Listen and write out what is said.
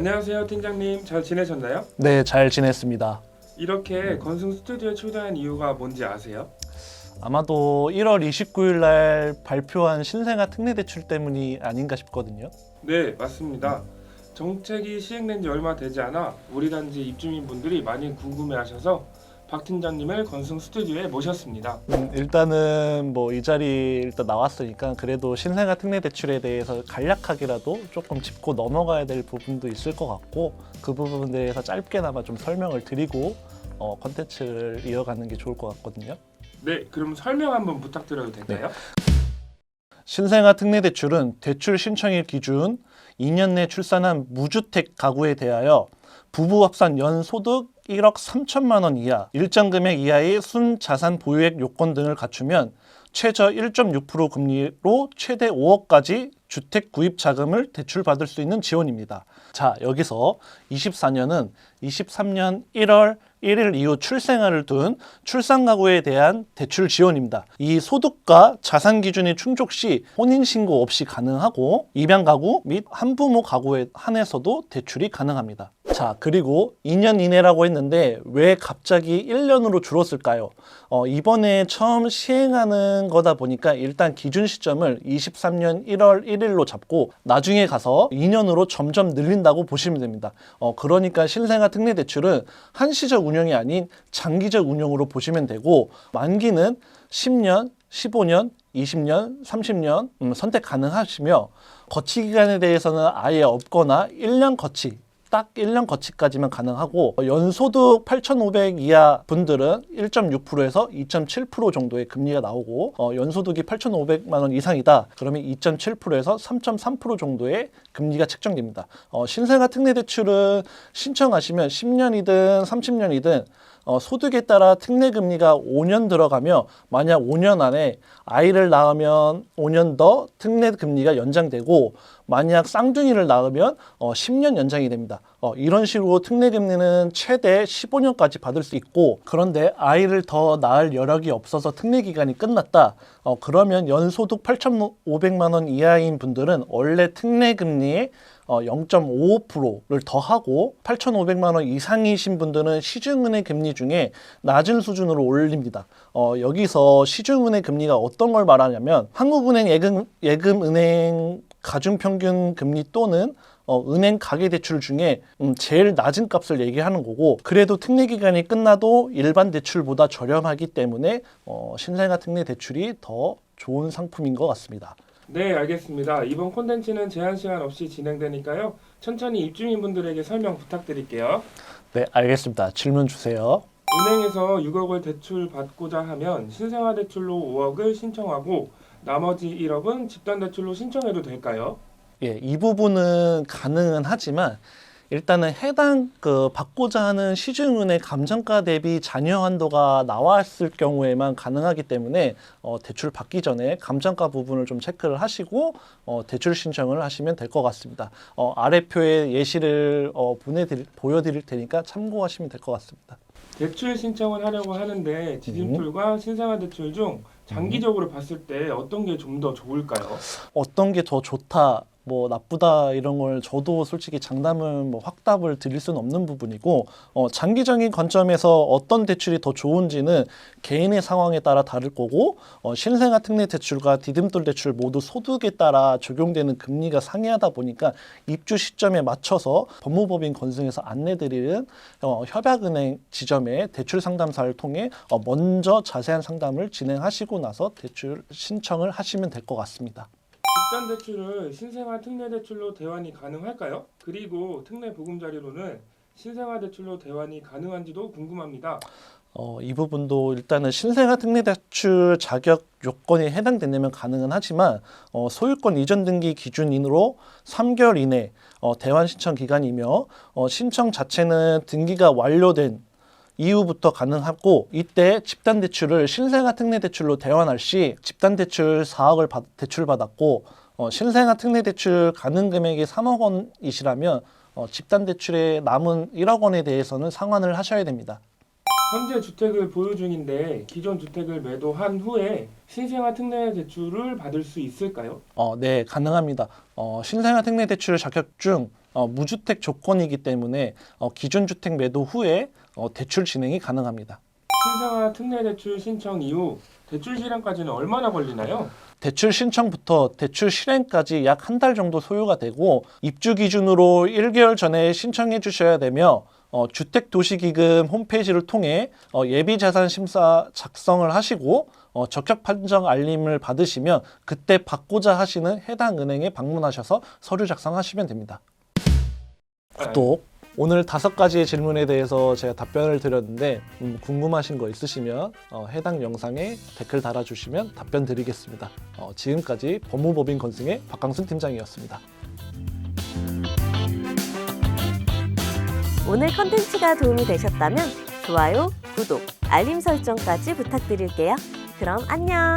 안녕하세요, 팀장님. 잘 지내셨나요? 네, 잘 지냈습니다. 이렇게 건승 스튜디오에 초대한 이유가 뭔지 아세요? 아마도 1월 29일 날 발표한 신생아 특례 대출 때문이 아닌가 싶거든요. 네, 맞습니다. 정책이 시행된 지 얼마 되지 않아 우리 단지 입주민분들이 많이 궁금해하셔서 박 팀장님을 건승 스튜디오에 모셨습니다. 일단은 뭐 이 자리 일단 나왔으니까 그래도 신생아 특례 대출에 대해서 간략하게라도 조금 짚고 넘어가야 될 부분도 있을 것 같고 그 부분에 대해서 짧게나마 좀 설명을 드리고 컨텐츠를 이어가는 게 좋을 것 같거든요. 네, 그럼 설명 한번 부탁드려도 될까요? 신생아 특례 대출은 대출 신청일 기준 2년 내 출산한 무주택 가구에 대하여 부부 합산 연소득 1억 3천만 원 이하, 일정 금액 이하의 순자산 보유액 요건 등을 갖추면 최저 1.6% 금리로 최대 5억까지 주택 구입 자금을 대출받을 수 있는 지원입니다. 자, 여기서 24년은 23년 1월 1일 이후 출생아를 둔 출산 가구에 대한 대출 지원입니다. 이 소득과 자산 기준이 충족 시 혼인 신고 없이 가능하고 입양 가구 및 한부모 가구에 한해서도 대출이 가능합니다. 자, 그리고 2년 이내라고 했는데 왜 갑자기 1년으로 줄었을까요? 이번에 처음 시행하는 거다 보니까 일단 기준 시점을 23년 1월 1일로 잡고 나중에 가서 2년으로 점점 늘린다고 보시면 됩니다. 그러니까 신생아 특례 대출은 한시적 운영이 아닌 장기적 운영으로 보시면 되고 만기는 10년, 15년, 20년, 30년 선택 가능하시며 거치 기간에 대해서는 아예 없거나 1년 거치 딱 1년 거치까지만 가능하고 연소득 8,500 이하 분들은 1.6%에서 2.7% 정도의 금리가 나오고 연소득이 8,500만 원 이상이다. 그러면 2.7%에서 3.3% 정도의 금리가 책정됩니다. 신생아 특례 대출은 신청하시면 10년이든 30년이든 소득에 따라 특례 금리가 5년 들어가며 만약 5년 안에 아이를 낳으면 5년 더 특례 금리가 연장되고 만약 쌍둥이를 낳으면 10년 연장이 됩니다. 이런 식으로 특례 금리는 최대 15년까지 받을 수 있고 그런데 아이를 더 낳을 여력이 없어서 특례 기간이 끝났다. 그러면 연소득 8,500만 원 이하인 분들은 원래 특례 금리의 0.55%를 더하고 8,500만 원 이상이신 분들은 시중은행 금리 중에 낮은 수준으로 올립니다. 여기서 시중은행 금리가 어떤 걸 말하냐면 한국은행 예금은행 가중평균 금리 또는 은행 가계대출 중에 제일 낮은 값을 얘기하는 거고 그래도 특례 기간이 끝나도 일반 대출보다 저렴하기 때문에 신생아 특례 대출이 더 좋은 상품인 것 같습니다. 네, 알겠습니다. 이번 콘텐츠는 제한 시간 없이 진행되니까요. 천천히 입주민분들에게 설명 부탁드릴게요. 네, 알겠습니다. 질문 주세요. 은행에서 6억을 대출 받고자 하면 신생아 대출로 5억을 신청하고 나머지 1억은 집단 대출로 신청해도 될까요? 예, 이 부분은 가능은 하지만 일단은 해당 받고자 하는 시중은행 감정가 대비 잔여 한도가 나왔을 경우에만 가능하기 때문에 대출 받기 전에 감정가 부분을 좀 체크를 하시고 대출 신청을 하시면 될 것 같습니다. 아래 표에 예시를 보여드릴 테니까 참고하시면 될 것 같습니다. 대출 신청을 하려고 하는데 디딤돌과 신생아 대출 중 장기적으로 봤을 때 어떤 게 좀 더 좋을까요? 어떤 게 더 좋다, 뭐 나쁘다 이런 걸 저도 솔직히 장담을 뭐 확답을 드릴 수는 없는 부분이고 장기적인 관점에서 어떤 대출이 더 좋은지는 개인의 상황에 따라 다를 거고 신생아 특례 대출과 디딤돌 대출 모두 소득에 따라 적용되는 금리가 상이하다 보니까 입주 시점에 맞춰서 법무법인 건승에서 안내드리는 협약은행 지점의 대출 상담사를 통해 먼저 자세한 상담을 진행하시고 나서 대출 신청을 하시면 될 것 같습니다. 집단 대출을 신생아 특례 대출로 대환이 가능할까요? 그리고 특례 보금자리로는 신생아 대출로 대환이 가능한지도 궁금합니다. 이 부분도 일단은 신생아 특례 대출 자격 요건에 해당된다면 가능은 하지만 소유권 이전 등기 기준으로 3개월 이내 대환 신청 기간이며 신청 자체는 등기가 완료된 이후부터 가능하고 이때 집단 대출을 신생아 특례 대출로 대환할 시 집단 대출 4억을 대출받았고 신생아 특례 대출 가능 금액이 3억 원이시라면 집단 대출의 남은 1억 원에 대해서는 상환을 하셔야 됩니다. 현재 주택을 보유 중인데 기존 주택을 매도한 후에 신생아 특례 대출을 받을 수 있을까요? 네, 가능합니다. 신생아 특례 대출 자격 중 무주택 조건이기 때문에 기준주택 매도 후에 대출 진행이 가능합니다. 신생아 특례대출 신청 이후 대출 실행까지는 얼마나 걸리나요? 대출 신청부터 대출 실행까지 약 한 달 정도 소요가 되고 입주 기준으로 1개월 전에 신청해 주셔야 되며 주택도시기금 홈페이지를 통해 예비자산 심사 작성을 하시고 적격 판정 알림을 받으시면 그때 받고자 하시는 해당 은행에 방문하셔서 서류 작성하시면 됩니다. 구독! 오늘 5가지의 질문에 대해서 제가 답변을 드렸는데 궁금하신 거 있으시면 해당 영상에 댓글 달아주시면 답변 드리겠습니다. 지금까지 법무법인 건승의 박강순 팀장이었습니다. 오늘 컨텐츠가 도움이 되셨다면 좋아요, 구독, 알림 설정까지 부탁드릴게요. 그럼 안녕!